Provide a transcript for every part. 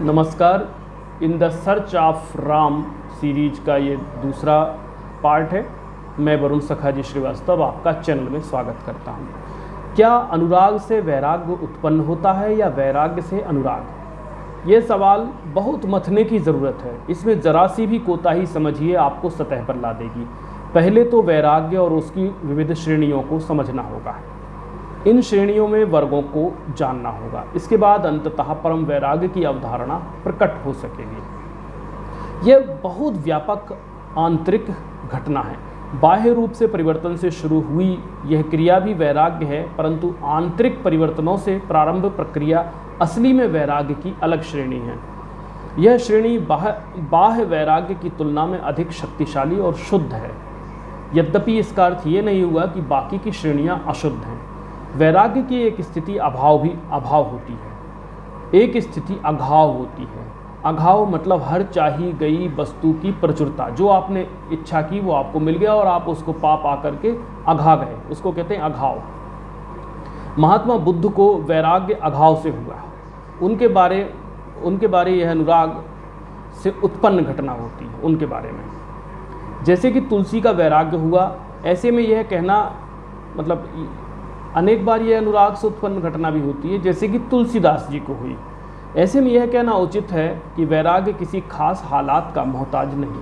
नमस्कार। In the search of Ram series का ये दूसरा पार्ट है। मैं वरुण सखाजी श्रीवास्तव आपका चैनल में स्वागत करता हूँ। क्या अनुराग से वैराग्य उत्पन्न होता है या वैराग्य से अनुराग? ये सवाल बहुत मथने की ज़रूरत है। इसमें ज़रा सी भी कोताही समझिए आपको सतह पर ला देगी। पहले तो वैराग्य और उसकी विविध श्रेणियों को समझना होगा। इन श्रेणियों में वर्गों को जानना होगा। इसके बाद अंततः परम वैराग्य की अवधारणा प्रकट हो सकेगी। यह बहुत व्यापक आंतरिक घटना है। बाह्य रूप से परिवर्तन से शुरू हुई यह क्रिया भी वैराग्य है, परंतु आंतरिक परिवर्तनों से प्रारंभ प्रक्रिया असली में वैराग्य की अलग श्रेणी है। यह श्रेणी बाह्य वैराग्य की तुलना में अधिक शक्तिशाली और शुद्ध है। यद्यपि इसका अर्थ ये नहीं हुआ कि बाकी की श्रेणियाँ अशुद्ध हैं। वैराग्य की एक स्थिति अभाव होती है, एक स्थिति अघाव होती है। अघाव मतलब हर चाही गई वस्तु की प्रचुरता। जो आपने इच्छा की वो आपको मिल गया और आप उसको पा करके अघा गए, उसको कहते हैं अघाव। महात्मा बुद्ध को वैराग्य अघाव से हुआ। उनके बारे यह अनुराग से उत्पन्न घटना होती है उनके बारे में। जैसे कि तुलसी का वैराग्य हुआ, ऐसे में यह कहना मतलब अनेक बार यह अनुराग से उत्पन्न घटना भी होती है, जैसे कि तुलसीदास जी को हुई। ऐसे में यह कहना उचित है कि वैराग्य किसी खास हालात का मोहताज नहीं।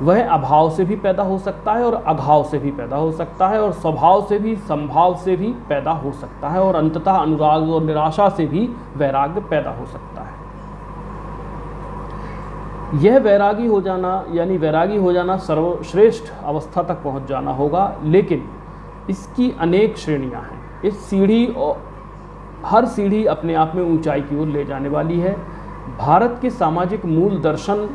वह अभाव से भी पैदा हो सकता है और अघाव से भी पैदा हो सकता है और स्वभाव से भी संभाव से भी पैदा हो सकता है और अंततः अनुराग और निराशा से भी वैराग्य पैदा हो सकता है। यह वैरागी हो जाना यानी वैरागी हो जाना सर्वश्रेष्ठ अवस्था तक पहुंच जाना होगा, लेकिन इसकी अनेक श्रेणियां हैं। इस सीढ़ी और हर सीढ़ी अपने आप में ऊंचाई की ओर ले जाने वाली है। भारत के सामाजिक मूल दर्शन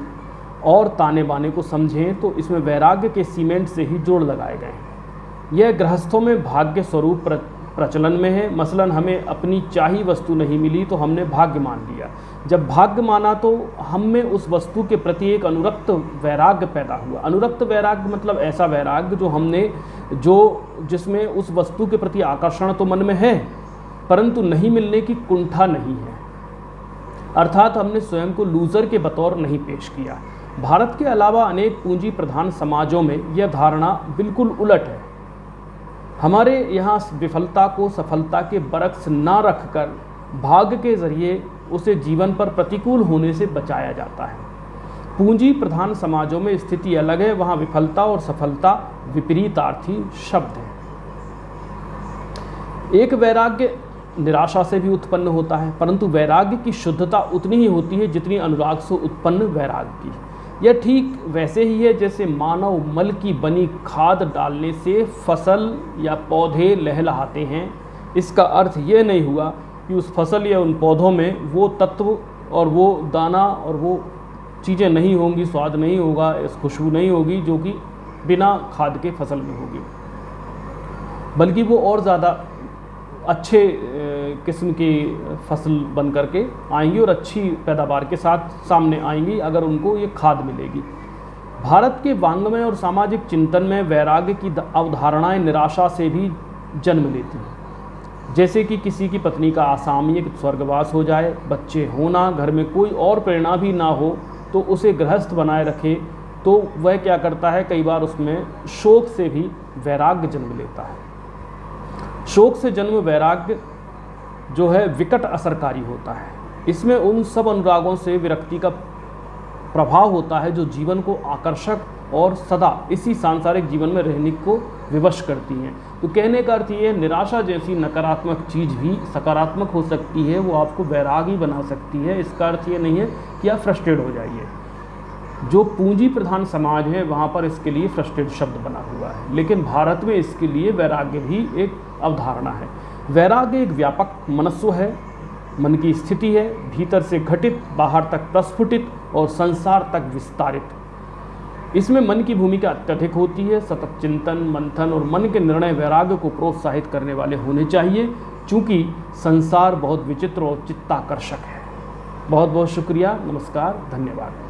और ताने बाने को समझें तो इसमें वैराग्य के सीमेंट से ही जोड़ लगाए गए हैं। यह गृहस्थों में भाग्य स्वरूप प्रचलन में है। मसलन हमें अपनी चाही वस्तु नहीं मिली तो हमने भाग्य मान लिया। जब भाग्य माना तो हम में उस वस्तु के प्रति एक अनुरक्त वैराग्य पैदा हुआ। अनुरक्त वैराग्य मतलब ऐसा वैराग्य जिसमें उस वस्तु के प्रति आकर्षण तो मन में है, परंतु नहीं मिलने की कुंठा नहीं है। अर्थात हमने स्वयं को लूजर के बतौर नहीं पेश किया। भारत के अलावा अनेक पूंजी प्रधान समाजों में यह धारणा बिल्कुल उलट है। हमारे यहाँ विफलता को सफलता के बरक्स ना रखकर भाग्य के जरिए उसे जीवन पर प्रतिकूल होने से बचाया जाता है। पूंजी प्रधान समाजों में स्थिति अलग है। वहाँ विफलता और सफलता विपरीतार्थी शब्द हैं। एक वैराग्य निराशा से भी उत्पन्न होता है, परंतु वैराग्य की शुद्धता उतनी ही होती है जितनी अनुराग से उत्पन्न वैराग्य की। यह ठीक वैसे ही है जैसे मानव मल की बनी खाद डालने से फसल या पौधे लहलहाते हैं। इसका अर्थ यह नहीं हुआ कि उस फसल या उन पौधों में वो तत्व और वो दाना और वो चीज़ें नहीं होंगी, स्वाद नहीं होगा, खुशबू नहीं होगी जो कि बिना खाद के फसल में होगी, बल्कि वो और ज़्यादा अच्छे किस्म की फसल बन करके आएंगी और अच्छी पैदावार के साथ सामने आएंगी अगर उनको ये खाद मिलेगी। भारत के वांग्मय और सामाजिक चिंतन में वैराग्य की अवधारणाएं निराशा से भी जन्म लेती हैं। जैसे कि किसी की पत्नी का असामयिक स्वर्गवास हो जाए, बच्चे होना, घर में कोई और प्रेरणा भी ना हो तो उसे गृहस्थ बनाए रखे, तो वह क्या करता है, कई बार उसमें शोक से भी वैराग्य जन्म लेता है। शोक से जन्म वैराग्य जो है विकट असरकारी होता है। इसमें उन सब अनुरागों से विरक्ति का प्रभाव होता है जो जीवन को आकर्षक और सदा इसी सांसारिक जीवन में रहने को विवश करती हैं। तो कहने का अर्थ ये है, निराशा जैसी नकारात्मक चीज़ भी सकारात्मक हो सकती है, वो आपको वैरागी बना सकती है। इसका अर्थ ये नहीं है कि आप फ्रस्ट्रेट हो जाइए। जो पूंजी प्रधान समाज है वहाँ पर इसके लिए फ्रस्ट्रेट शब्द बना हुआ है, लेकिन भारत में इसके लिए वैराग्य भी एक अवधारणा है। वैराग्य एक व्यापक मनस्व है, मन की स्थिति है, भीतर से घटित, बाहर तक प्रस्फुटित और संसार तक विस्तारित। इसमें मन की भूमिका अत्यधिक होती है। सतत चिंतन, मंथन और मन के निर्णय वैराग्य को प्रोत्साहित करने वाले होने चाहिए, चूँकि संसार बहुत विचित्र और चित्ताकर्षक है। बहुत बहुत शुक्रिया, नमस्कार, धन्यवाद।